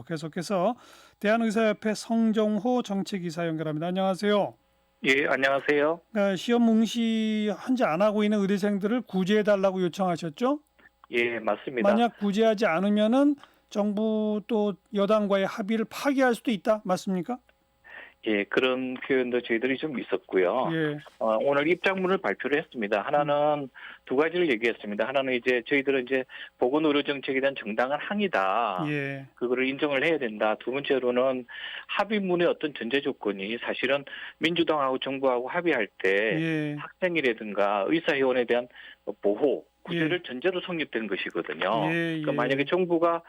계속해서 대한의사협회 성정호 정책이사 연결합니다. 안녕하세요. 예, 안녕하세요. 시험 응시 현재 안 하고 있는 의대생들을 구제해달라고 요청하셨죠? 예, 맞습니다. 만약 구제하지 않으면은 정부 또 여당과의 합의를 파기할 수도 있다. 맞습니까? 예, 그런 표현도 저희들이 좀 있었고요. 예. 오늘 입장문을 발표를 했습니다. 하나는 두 가지를 얘기했습니다. 하나는 이제 저희들은 이제 보건의료정책에 대한 정당한 항의다. 예. 그거를 인정을 해야 된다. 두 번째로는 합의문의 어떤 전제 조건이 사실은 민주당하고 정부하고 합의할 때 예. 학생이라든가 의사회원에 대한 보호, 구제를 전제로 성립된 것이거든요. 예. 그러니까 만약에 정부가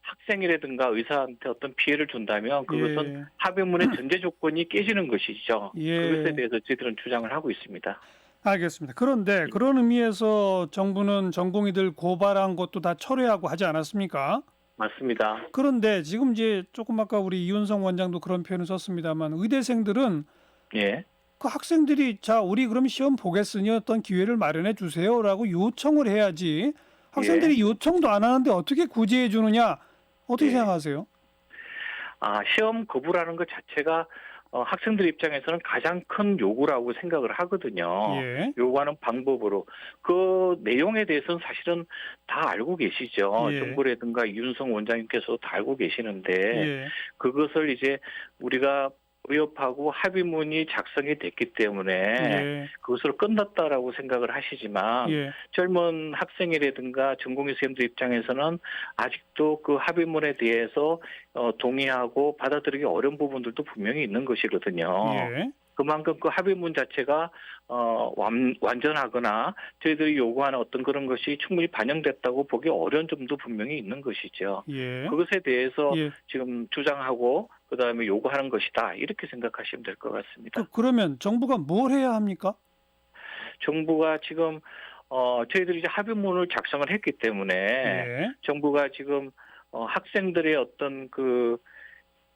학생이라든가 의사한테 어떤 피해를 준다면 그것은 예. 합의문의 전제 조건이 깨지는 것이죠. 예. 그것에 대해서 저희들은 주장을 하고 있습니다. 알겠습니다. 그런데 그런 의미에서 정부는 전공의들 고발한 것도 다 철회하고 하지 않았습니까? 맞습니다. 그런데 지금 이제 조금 아까 우리 이윤성 원장도 그런 표현을 썼습니다만 의대생들은 예. 그 학생들이 자 우리 그럼 시험 보겠으니 어떤 기회를 마련해 주세요라고 요청을 해야지 학생들이 요청도 안 하는데 어떻게 구제해 주느냐 어떻게 예. 생각하세요? 시험 거부라는 것 자체가 학생들 입장에서는 가장 큰 요구라고 생각을 하거든요. 예. 요구하는 방법으로. 그 내용에 대해서는 사실은 다 알고 계시죠. 예. 정부라든가 이윤성 원장님께서도 다 알고 계시는데 예. 그것을 이제 우리가 의협하고 합의문이 작성이 됐기 때문에 예. 그것으로 끝났다라고 생각을 하시지만 예. 젊은 학생이라든가 전공의 선생님들 입장에서는 아직도 그 합의문에 대해서 동의하고 받아들이기 어려운 부분들도 분명히 있는 것이거든요. 예. 그만큼 그 합의문 자체가 완전하거나 저희들이 요구하는 어떤 그런 것이 충분히 반영됐다고 보기 어려운 점도 분명히 있는 것이죠. 예. 그것에 대해서 예. 지금 주장하고 그다음에 요구하는 것이다 이렇게 생각하시면 될 것 같습니다. 그러면 정부가 뭘 해야 합니까? 정부가 지금 저희들이 이제 합의문을 작성을 했기 때문에 예. 정부가 지금 학생들의 어떤 그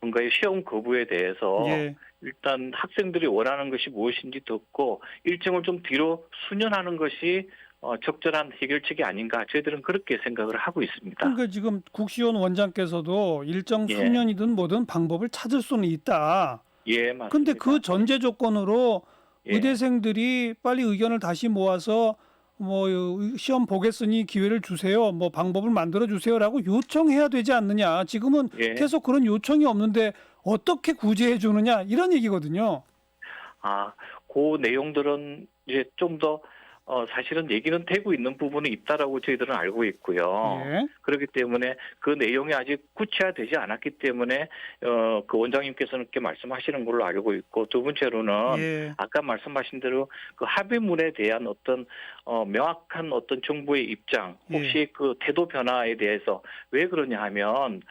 뭔가의 시험 거부에 대해서 예. 일단 학생들이 원하는 것이 무엇인지 듣고 일정을 좀 뒤로 수년하는 것이 적절한 해결책이 아닌가 저희들은 그렇게 생각을 하고 있습니다. 그러니까 지금 국시원 원장께서도 일정 예. 수년이든 뭐든 방법을 찾을 수는 있다. 예, 맞습니다. 근데 그 전제 조건으로 예. 의대생들이 빨리 의견을 다시 모아서 뭐 시험 보겠으니 기회를 주세요. 뭐 방법을 만들어 주세요라고 요청해야 되지 않느냐. 지금은 예. 계속 그런 요청이 없는데 어떻게 구제해 주느냐 이런 얘기거든요. 그 내용들은 이제 좀 더 사실은 얘기는 되고 있는 부분이 있다라고 저희들은 알고 있고요. 예. 그렇기 때문에 그 내용이 아직 구체화되지 않았기 때문에 그 원장님께서는 이렇게 말씀하시는 걸로 알고 있고 두 번째로는 예. 아까 말씀하신 대로 그 합의문에 대한 어떤 명확한 어떤 정부의 입장 혹시 그 태도 변화에 대해서 왜 그러냐 하면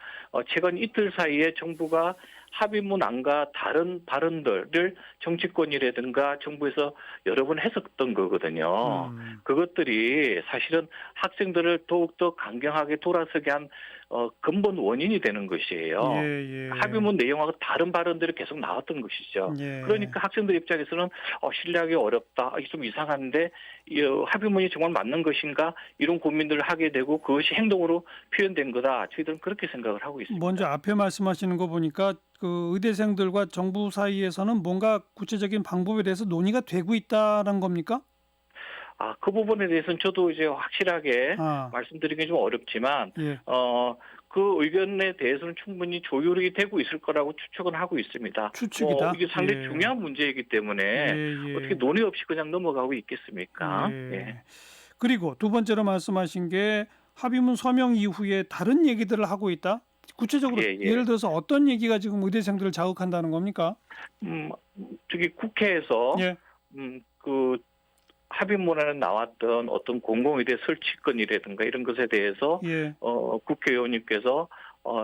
최근 이틀 사이에 정부가 합의문 안과 다른 발언들을 정치권이라든가 정부에서 여러 번 했었던 거거든요. 그것들이 사실은 학생들을 더욱더 강경하게 돌아서게 한 근본 원인이 되는 것이에요. 예. 합의문 내용하고 다른 발언들이 계속 나왔던 것이죠. 예. 그러니까 학생들 입장에서는 신뢰하기 어렵다. 좀 이상한데 이 합의문이 정말 맞는 것인가 이런 고민들을 하게 되고 그것이 행동으로 표현된 거다. 저희들은 그렇게 생각을 하고 있습니다. 먼저 앞에 말씀하시는 거 보니까 그 의대생들과 정부 사이에서는 뭔가 구체적인 방법에 대해서 논의가 되고 있다는 겁니까? 그 부분에 대해서는 저도 이제 확실하게 아. 말씀드리기 좀 어렵지만, 예. 그 의견에 대해서는 충분히 조율이 되고 있을 거라고 추측은 하고 있습니다. 추측이다? 이게 상당히 예. 중요한 문제이기 때문에 예. 어떻게 논의 없이 그냥 넘어가고 있겠습니까? 예. 예. 그리고 두 번째로 말씀하신 게 합의문 서명 이후에 다른 얘기들을 하고 있다? 구체적으로 예. 예를 들어서 어떤 얘기가 지금 의대생들을 자극한다는 겁니까? 저기 국회에서 예. 그 합의문안에 나왔던 어떤 공공의대 설치권이라든가 이런 것에 대해서 예. 국회의원님께서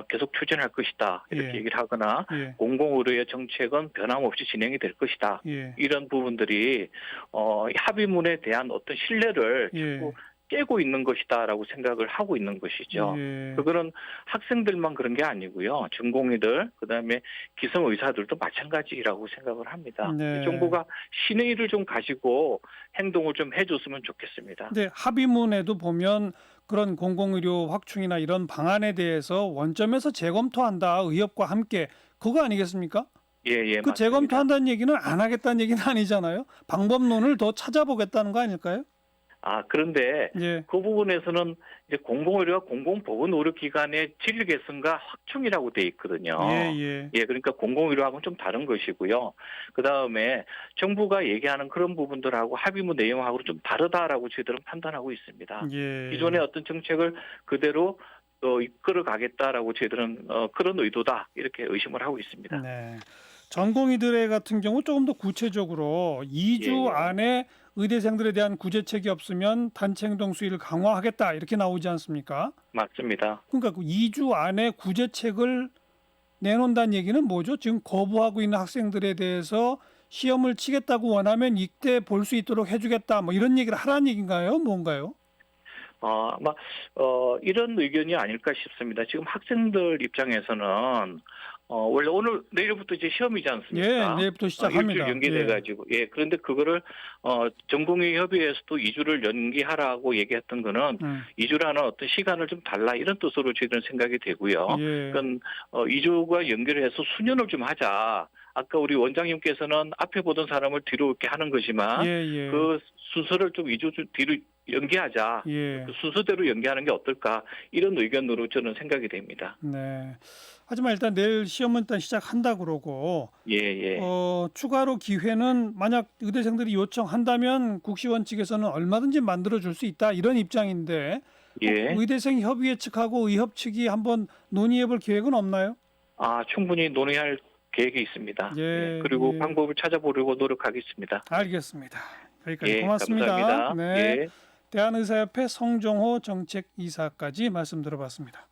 계속 추진할 것이다 이렇게 예. 얘기를 하거나 예. 공공의료의 정책은 변함없이 진행이 될 것이다 예. 이런 부분들이 합의문에 대한 어떤 신뢰를 예. 자꾸 깨고 있는 것이다라고 생각을 하고 있는 것이죠. 예. 그거는 학생들만 그런 게 아니고요. 전공의들 그다음에 기성 의사들도 마찬가지라고 생각을 합니다. 네. 정부가 신의를 좀 가지고 행동을 좀 해줬으면 좋겠습니다. 근데 합의문에도 보면 그런 공공의료 확충이나 이런 방안에 대해서 원점에서 재검토한다. 의협과 함께. 그거 아니겠습니까? 예, 예, 그 맞습니다. 재검토한다는 얘기는 안 하겠다는 얘기는 아니잖아요. 방법론을 더 찾아보겠다는 거 아닐까요? 아, 그런데 예. 그 부분에서는 이제 공공의료와 공공보건의료기관의 질 개선과 확충이라고 돼 있거든요. 예, 예. 예, 그러니까 공공의료하고는 좀 다른 것이고요. 그 다음에 정부가 얘기하는 그런 부분들하고 합의문 내용하고 좀 다르다라고 저희들은 판단하고 있습니다. 예. 기존의 어떤 정책을 그대로 이끌어 가겠다라고 저희들은 그런 의도다 이렇게 의심을 하고 있습니다. 네. 전공의들의 같은 경우 조금 더 구체적으로 2주 예. 안에 의대생들에 대한 구제책이 없으면 단체 행동 수위를 강화하겠다 이렇게 나오지 않습니까? 맞습니다. 그러니까 그 2주 안에 구제책을 내놓는다는 얘기는 뭐죠? 지금 거부하고 있는 학생들에 대해서 시험을 치겠다고 원하면 이때 볼 수 있도록 해주겠다 뭐 이런 얘기를 하라는 얘기인가요? 뭔가요? 아마 이런 의견이 아닐까 싶습니다. 지금 학생들 입장에서는 원래 오늘 내일부터 이제 시험이지 않습니까? 예, 내일부터 시작합니다. 일주일 연기돼가지고 그런데 그거를 전공의 협의회에서도 2주를 연기하라고 얘기했던 거는 2주라는 어떤 시간을 좀 달라 이런 뜻으로 저희들은 생각이 되고요. 예. 그건 2주가 연결해서 수년을 좀 하자. 아까 우리 원장님께서는 앞에 보던 사람을 뒤로 이렇게 하는 거지만 예. 그 순서를 좀 2주 뒤로 연기하자. 예. 그 순서대로 연기하는 게 어떨까 이런 의견으로 저는 생각이 됩니다. 네. 하지만 일단 내일 시험은 일단 시작한다 그러고 예. 추가로 기회는 만약 의대생들이 요청한다면 국시원 측에서는 얼마든지 만들어 줄 수 있다 이런 입장인데 예. 의대생 협의회 측하고 의협 측이 한번 논의해 볼 계획은 없나요? 충분히 논의할 계획이 있습니다. 예, 그리고 예. 방법을 찾아보려고 노력하겠습니다. 알겠습니다. 여기까지 고맙습니다. 감사합니다. 네. 예. 대한의사협회 성종호 정책이사까지 말씀 들어봤습니다.